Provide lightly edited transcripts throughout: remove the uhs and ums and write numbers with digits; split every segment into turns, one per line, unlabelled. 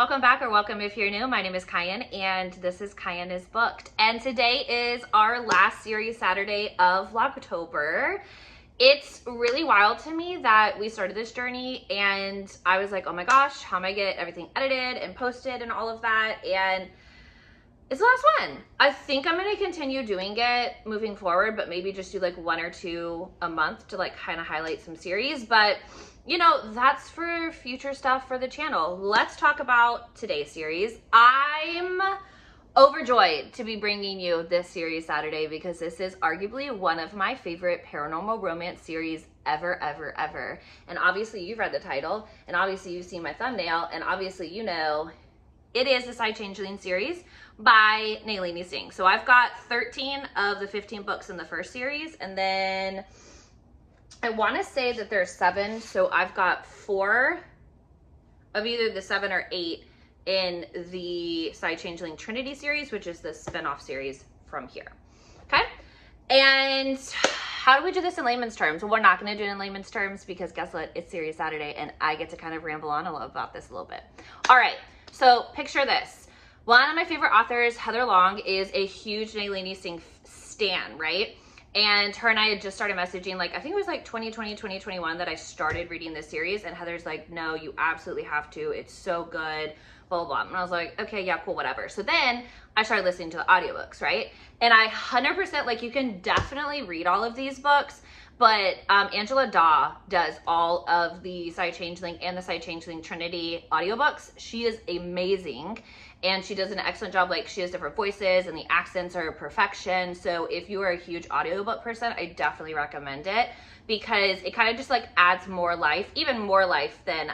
welcome back, or welcome if you're new. My name is Kyan, and this is Kyan is Booked. And today is our last series Saturday of vlogtober. It's really wild to me that we started this journey, and I was like, oh my gosh, how am I get everything edited and posted and all of that? And it's the last one. I think I'm going to continue doing it moving forward, but maybe just do like 1 or 2 a month to like kind of highlight some series. But you know, that's for future stuff for the channel. Let's talk about today's series. I'm overjoyed to be bringing you this series Saturday because this is arguably one of my favorite paranormal romance series ever. And obviously you've read the title, and obviously you've seen my thumbnail, and obviously you know it is the Psy-Changeling Series by Nalini Singh. So I've got 13 of the 15 books in the first series, and then I want to say that there's 7, so I've got 4 of either the 7 or 8 in the Psy-Changeling Trinity series, which is the spin-off series from here. Okay? And how do we do this in layman's terms? Well, we're not going to do it in layman's terms because guess what? It's Series Saturday, and I get to kind of ramble on about this a little bit. All right, so picture this. One of my favorite authors, Heather Long, is a huge Nalini Singh stan, right? And her and I had just started messaging, like, I think it was like 2020, 2021 that I started reading this series. And Heather's like, no, you absolutely have to. It's so good, blah, blah, blah. And I was like, okay, yeah, cool, whatever. So then I started listening to the audiobooks, right? And I 100%, like, you can definitely read all of these books, but Angela Daw does all of the Psy-Changeling and the Psy-Changeling Trinity audiobooks. She is amazing. And she does an excellent job. Like, she has different voices and the accents are perfection. So if you are a huge audiobook person, I definitely recommend it because it kind of just like adds more life, even more life than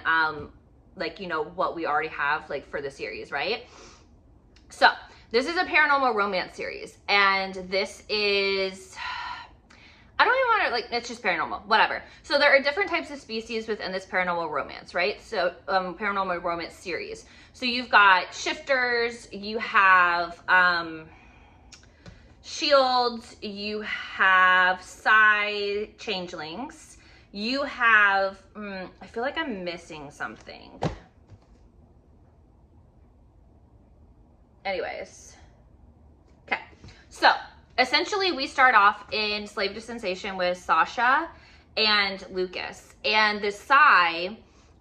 like, you know, what we already have like for the series, right? So this is a paranormal romance series, and this is, I don't even want to, like, it's just paranormal, whatever. So there are different types of species within this paranormal romance, right? So paranormal romance series. So you've got shifters, you have shields, you have Psy-Changelings, you have, I feel like I'm missing something. Anyways, okay, so essentially we start off in Slave to Sensation with Sasha and Lucas, and the Psy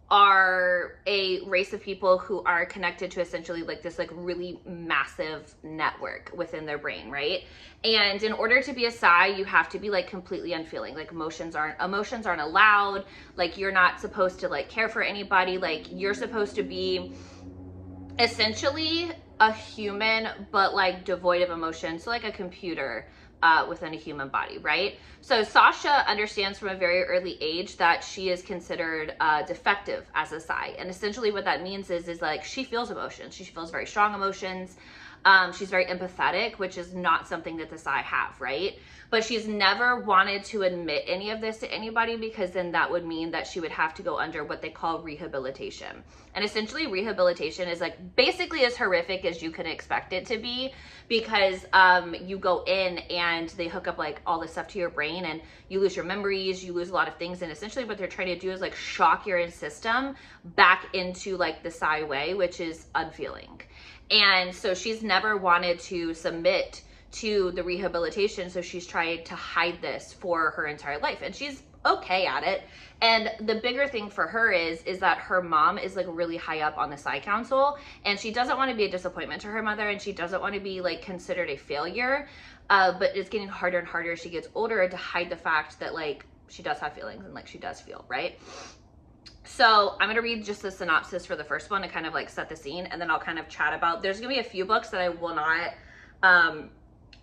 are a race of people who are connected to essentially like this like really massive network within their brain, right? And in order to be a Psy, you have to be like completely unfeeling. Like emotions aren't allowed. Like you're not supposed to like care for anybody. Like you're supposed to be essentially a human, but like devoid of emotion. So like a computer within a human body, right? So Sasha understands from a very early age that she is considered defective as a Psy. And essentially what that means is like she feels emotions. She feels very strong emotions. She's very empathetic, which is not something that the Psy have, right? But she's never wanted to admit any of this to anybody because then that would mean that she would have to go under what they call rehabilitation. And essentially rehabilitation is like basically as horrific as you can expect it to be because you go in and they hook up like all this stuff to your brain and you lose your memories, you lose a lot of things. And essentially what they're trying to do is like shock your system back into like the Psy way, which is unfeeling. And so she's never wanted to submit to the rehabilitation, so she's tried to hide this for her entire life, and she's okay at it. And the bigger thing for her is that her mom is like really high up on the Psy Council, and she doesn't want to be a disappointment to her mother, and she doesn't want to be like considered a failure, but it's getting harder and harder as she gets older to hide the fact that like she does have feelings and like she does feel, right? So I'm going to read just the synopsis for the first one to kind of like set the scene, and then I'll kind of chat about, there's going to be a few books that I will not,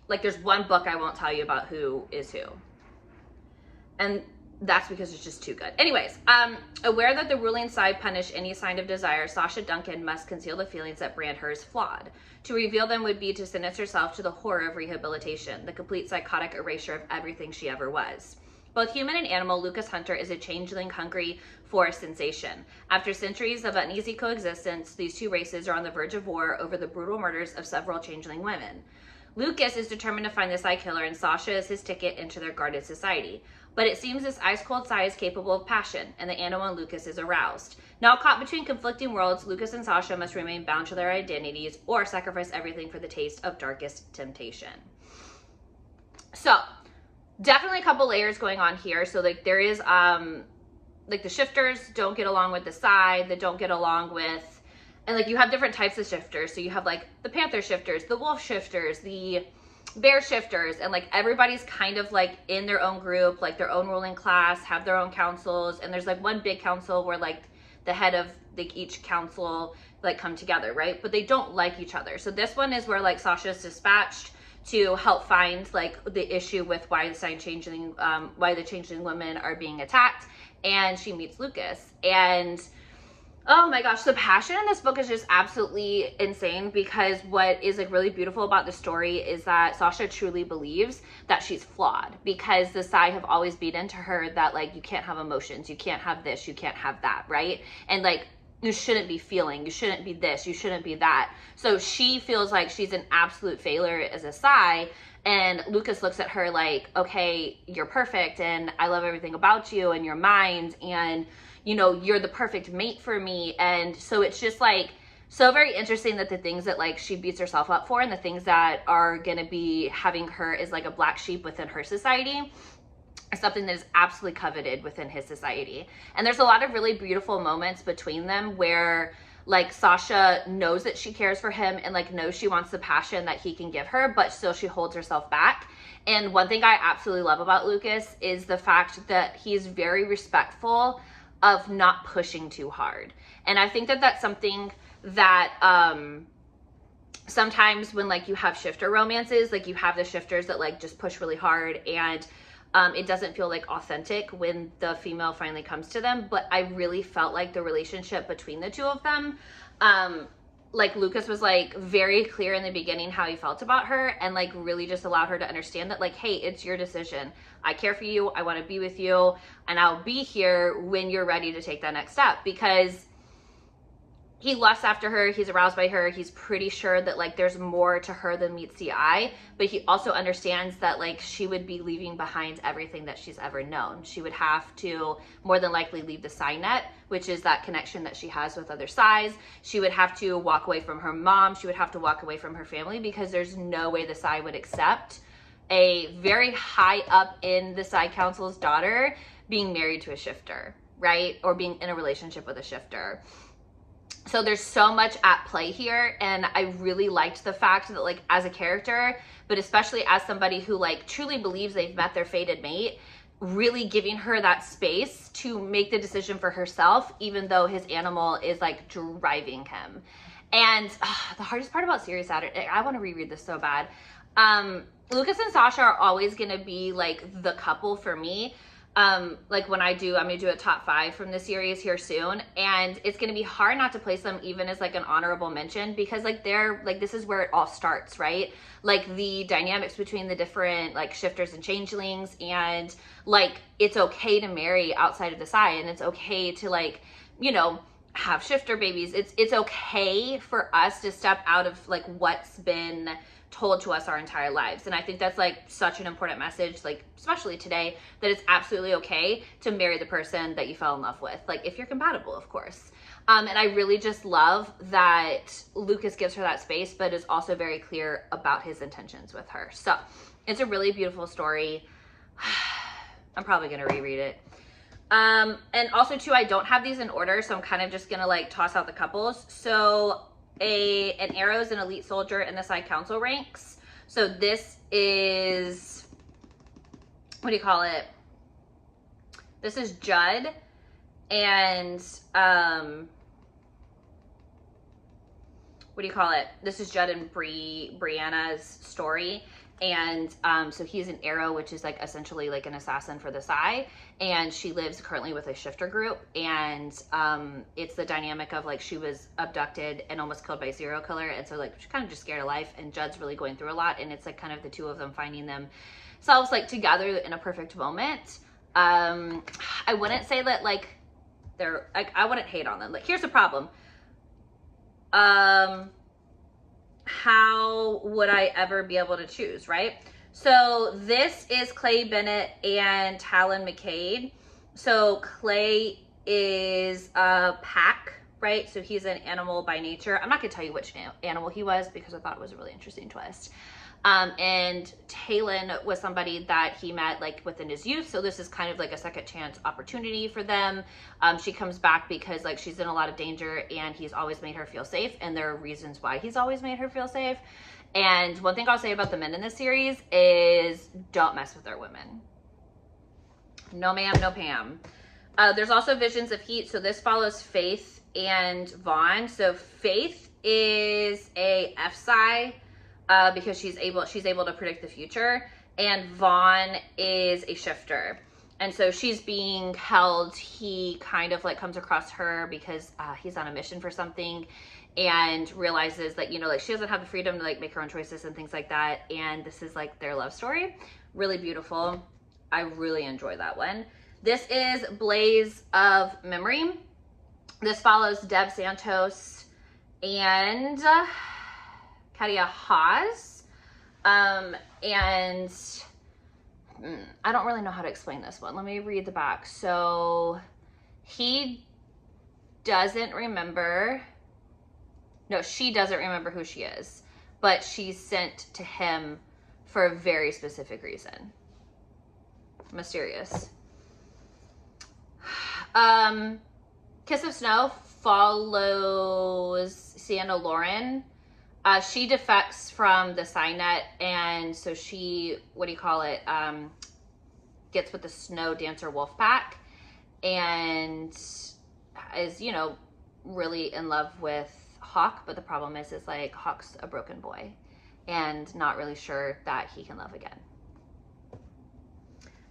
like there's one book I won't tell you about who is who. And that's because it's just too good. Anyways, aware that the ruling Psy punish any sign of desire, Sasha Duncan must conceal the feelings that brand her as flawed. To reveal them would be to sentence herself to the horror of rehabilitation, the complete psychotic erasure of everything she ever was. Both human and animal, Lucas Hunter is a changeling hungry for sensation. After centuries of uneasy coexistence, these two races are on the verge of war over the brutal murders of several changeling women. Lucas is determined to find the Psy killer, and Sasha is his ticket into their guarded society. But it seems this ice-cold Psy is capable of passion, and the animal in Lucas is aroused. Now caught between conflicting worlds, Lucas and Sasha must remain bound to their identities or sacrifice everything for the taste of darkest temptation. So, definitely a couple layers going on here. So, like, there is, like, the shifters don't get along with the Psy, that don't get along with, and, like, you have different types of shifters. So, you have, like, the panther shifters, the wolf shifters, the bear shifters, and, like, everybody's kind of, like, in their own group, like, their own ruling class, have their own councils, and there's, like, one big council where, like, the head of, like, each council, like, come together, right? But they don't like each other. So this one is where, like, Sasha's dispatched to help find, like, the issue with why the Psy-Changeling, why the Changeling women are being attacked, and she meets Lucas. And oh my gosh, the passion in this book is just absolutely insane, because what is, like, really beautiful about the story is that Sasha truly believes that she's flawed, because the Psy have always beat into her that, like, you can't have emotions, you can't have this, you can't have that, right? And, like, you shouldn't be feeling, you shouldn't be this, you shouldn't be that. So she feels like she's an absolute failure as a Psy, and Lucas looks at her like, okay, you're perfect, and I love everything about you, and your mind, and, you know, you're the perfect mate for me. And so it's just, like, so very interesting that the things that, like, she beats herself up for, and the things that are gonna be having her as, like, a black sheep within her society, something that is absolutely coveted within his society. And there's a lot of really beautiful moments between them where, like, Sasha knows that she cares for him and, like, knows she wants the passion that he can give her, but still she holds herself back. And one thing I absolutely love about Lucas is the fact that he's very respectful of not pushing too hard. And I think that that's something that sometimes when, like, you have shifter romances, like, you have the shifters that, like, just push really hard, and it doesn't feel, like, authentic when the female finally comes to them. But I really felt like the relationship between the two of them, like, Lucas was, like, very clear in the beginning how he felt about her, and, like, really just allowed her to understand that, like, hey, it's your decision. I care for you, I want to be with you, and I'll be here when you're ready to take that next step. Because he lusts after her, he's aroused by her, he's pretty sure that, like, there's more to her than meets the eye, but he also understands that, like, she would be leaving behind everything that she's ever known. She would have to more than likely leave the Psy net, which is that connection that she has with other Psys. She would have to walk away from her mom, she would have to walk away from her family, because there's no way the Psy would accept a very high up in the Psy Council's daughter being married to a shifter, right? Or being in a relationship with a shifter. So there's so much at play here, and I really liked the fact that, like, as a character, but especially as somebody who, like, truly believes they've met their fated mate, really giving her that space to make the decision for herself, even though his animal is, like, driving him. And the hardest part about Series Saturday, I want to reread this so bad. Lucas and Sasha are always going to be, like, the couple for me. Like, when I'm gonna do a top 5 from the series here soon, and it's gonna be hard not to place them even as, like, an honorable mention, because, like, they're, like, this is where it all starts, right? Like, the dynamics between the different, like, shifters and changelings, and, like, it's okay to marry outside of the Psy, and it's okay to, like, you know, have shifter babies. It's okay for us to step out of, like, what's been told to us our entire lives. And I think that's, like, such an important message, like, especially today, that it's absolutely okay to marry the person that you fell in love with, like, if you're compatible, of course. And I really just love that Lucas gives her that space, but is also very clear about his intentions with her. So it's a really beautiful story. I'm probably gonna reread it. And also too, I don't have these in order, so I'm kind of just gonna, like, toss out the couples. So an arrow is an elite soldier in the Psy Council ranks. So this is, what do you call it? This is Judd, and what do you call it? This is Judd and Brianna's story. And so he's an arrow, which is, like, essentially like an assassin for the Psy, and she lives currently with a shifter group. And it's the dynamic of, like, she was abducted and almost killed by a serial killer, and so, like, she's kind of just scared of life, and Judd's really going through a lot, and it's, like, kind of the two of them finding themselves, like, together in a perfect moment. I wouldn't say that, like, they're, like, I wouldn't hate on them. Like, here's the problem. How would I ever be able to choose, right? So this is Clay Bennett and Talon McCade. So Clay is a pack, right? So he's an animal by nature. I'm not gonna tell you which animal he was because I thought it was a really interesting twist. And Talon was somebody that he met like within his youth. So this is kind of like a second chance opportunity for them. She comes back because like she's in a lot of danger and he's always made her feel safe. And there are reasons why he's always made her feel safe. And one thing I'll say about the men in this series is don't mess with their women. No ma'am, no Pam. There's also Visions of Heat. So this follows Faith and Vaughn. So Faith is a Psy because she's able to predict the future. And Vaughn is a shifter. And so she's being held. He kind of like comes across her because he's on a mission for something, and realizes that, you know, like she doesn't have the freedom to like make her own choices and things like that. And this is like their love story. Really beautiful. I really enjoy that one. This is Blaze of Memory. This follows Deb Santos and Katia Haas. And I don't really know how to explain this one. Let me read the back. So he doesn't remember. No, she doesn't remember who she is, but she's sent to him for a very specific reason. Mysterious. Kiss of Snow follows Sienna Lauren. She defects from the Psynet, and so she, what do you call it, gets with the Snow Dancer wolf pack, and is, you know, really in love with Hawk. But the problem is like Hawk's a broken boy and not really sure that he can love again.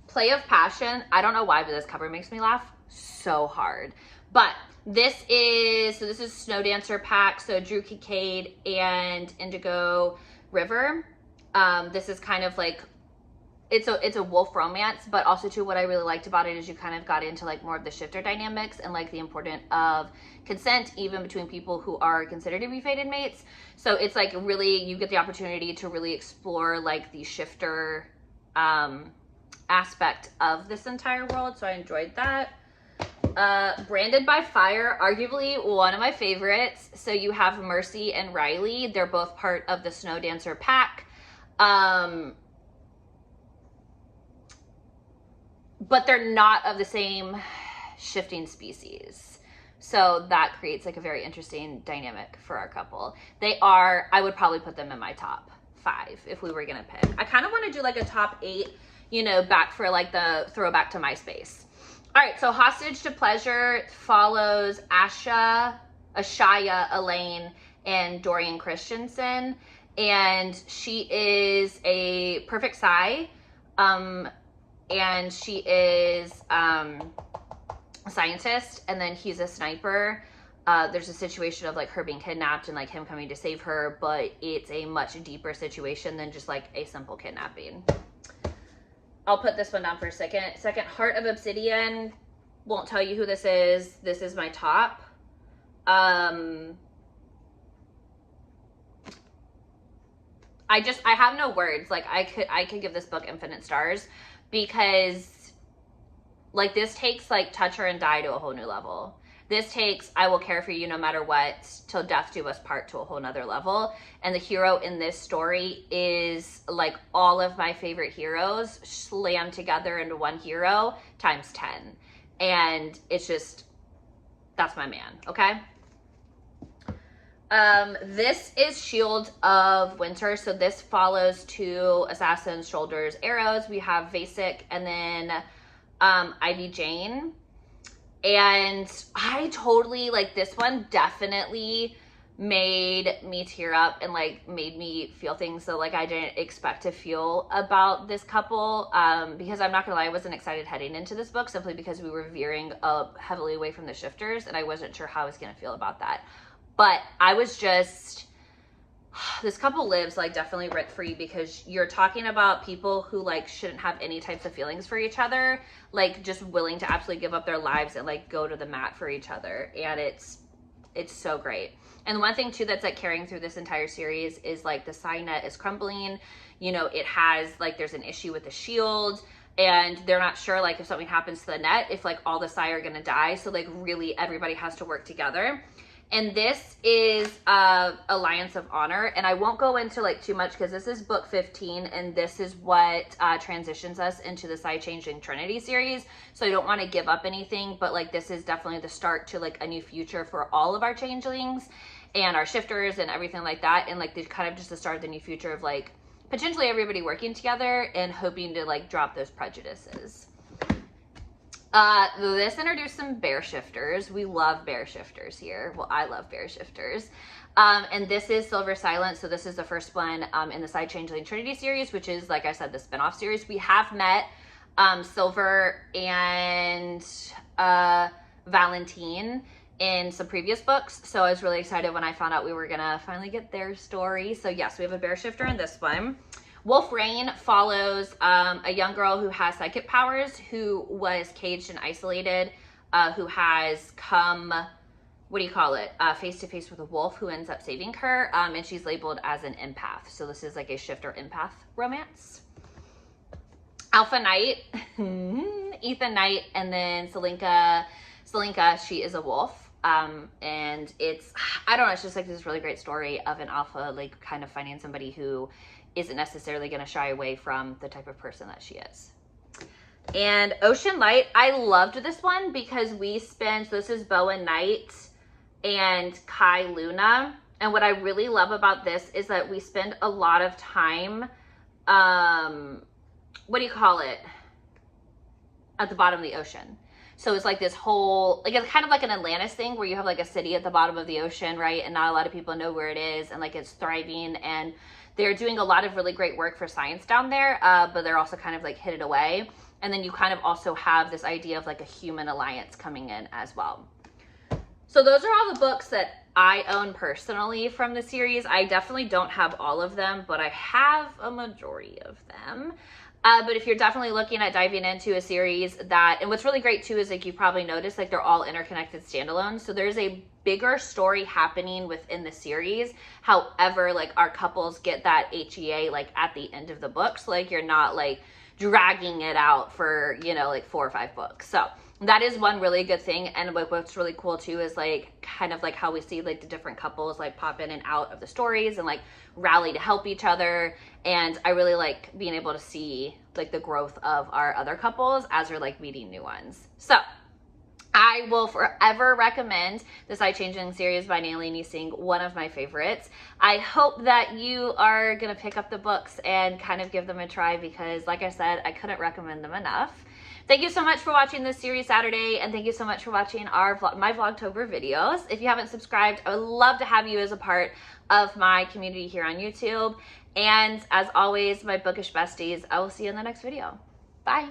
Play of Passion. I don't know why, but this cover makes me laugh so hard. But this is Snow Dancer pack. So Drew Kincaid and Indigo River. This is kind of like, it's a wolf romance, but also too, what I really liked about it is you kind of got into like more of the shifter dynamics and like the importance of consent, even between people who are considered to be fated mates. So it's like really, you get the opportunity to really explore like the shifter aspect of this entire world. So I enjoyed that. Branded by Fire, arguably one of my favorites. So you have Mercy and Riley. They're both part of the Snow Dancer pack. But they're not of the same shifting species. So that creates like a very interesting dynamic for our couple. They are, I would probably put them in my top 5 if we were gonna pick. I kind of want to do like a top 8, you know, back for like the throwback to MySpace. All right, so Hostage to Pleasure follows Ashaya, Elaine, and Dorian Christensen. And she is a perfect Psy. And she is a scientist, and then he's a sniper. There's a situation of like her being kidnapped and like him coming to save her, but it's a much deeper situation than just like a simple kidnapping. I'll put this one down for a second. Second, Heart of Obsidian. Won't tell you who this is. This is my top. I have no words. Like I could give this book infinite stars, because like this takes like Touch Her and Die to a whole new level. This takes I Will Care For You No Matter What, Till Death Do Us Part to a whole nother level. And the hero in this story is like all of my favorite heroes slammed together into one hero times 10. And it's just, that's my man, okay? This is Shield of Winter. So this follows 2 assassins, shoulders, arrows. We have Vasek and then Ivy Jane. And I totally, like, this one definitely made me tear up and like made me feel things that like I didn't expect to feel about this couple, because I'm not gonna lie, I wasn't excited heading into this book simply because we were veering heavily away from the shifters and I wasn't sure how I was gonna feel about that. But I was just, this couple lives like definitely rent free, because you're talking about people who like shouldn't have any types of feelings for each other, like just willing to absolutely give up their lives and like go to the mat for each other. And it's so great. And one thing too that's like carrying through this entire series is like the Psynet is crumbling. you know, it has like, there's an issue with the shield, and they're not sure like if something happens to the net, if like all the Psy are gonna die. So like really everybody has to work together. And this is Alliance of Honor, and I won't go into like too much because this is book 15, and this is what transitions us into the Psy-Changeling Trinity series. So I don't want to give up anything, but like this is definitely the start to like a new future for all of our changelings and our shifters and everything like that. And like the kind of just the start of the new future of like potentially everybody working together and hoping to like drop those prejudices. This introduced some bear shifters. We love bear shifters here. Well, I love bear shifters. And this is Silver Silence. So this is the first one in the Psy-Changeling Trinity series, which is, like I said, the spinoff series. We have met Silver and Valentine in some previous books. So I was really excited when I found out we were gonna finally get their story. So yes, we have a bear shifter in this one. Wolf Rain follows a young girl who has psychic powers, who was caged and isolated, who has come, what do you call it, face to face with a wolf who ends up saving her, and she's labeled as an empath. So this is like a shifter empath romance. Alpha Knight, Ethan Knight, and then Selinka, she is a wolf. And it's, I don't know, it's just like this really great story of an alpha, like kind of finding somebody who isn't necessarily going to shy away from the type of person that she is. And Ocean Light, I loved this one because we spent, this is Boa Knight and Kai Luna. And what I really love about this is that we spend a lot of time, what do you call it? At the bottom of the ocean. So it's like this whole, like it's kind of like an Atlantis thing where you have like a city at the bottom of the ocean, right? And not a lot of people know where it is, and like it's thriving, and they're doing a lot of really great work for science down there, but they're also kind of like hid it away. And then you kind of also have this idea of like a human alliance coming in as well. So those are all the books that I own personally from the series. I definitely don't have all of them, but I have a majority of them. But if you're definitely looking at diving into a series that, and what's really great too is like you probably noticed like they're all interconnected standalones. So there's a bigger story happening within the series. However, like our couples get that HEA like at the end of the book. So like you're not like dragging it out for, you know, like 4 or 5 books. So that is one really good thing. And what's really cool too is like kind of like how we see like the different couples like pop in and out of the stories and like rally to help each other. And I really like being able to see like the growth of our other couples as we're like meeting new ones. So I will forever recommend the Psy-Changeling series by Nalini Singh, one of my favorites. I hope that you are gonna pick up the books and kind of give them a try because like I said, I couldn't recommend them enough. Thank you so much for watching this series Saturday, and thank you so much for watching my vlogtober videos. If you haven't subscribed, I would love to have you as a part of my community here on YouTube. And as always, my bookish besties, I will see you in the next video. Bye.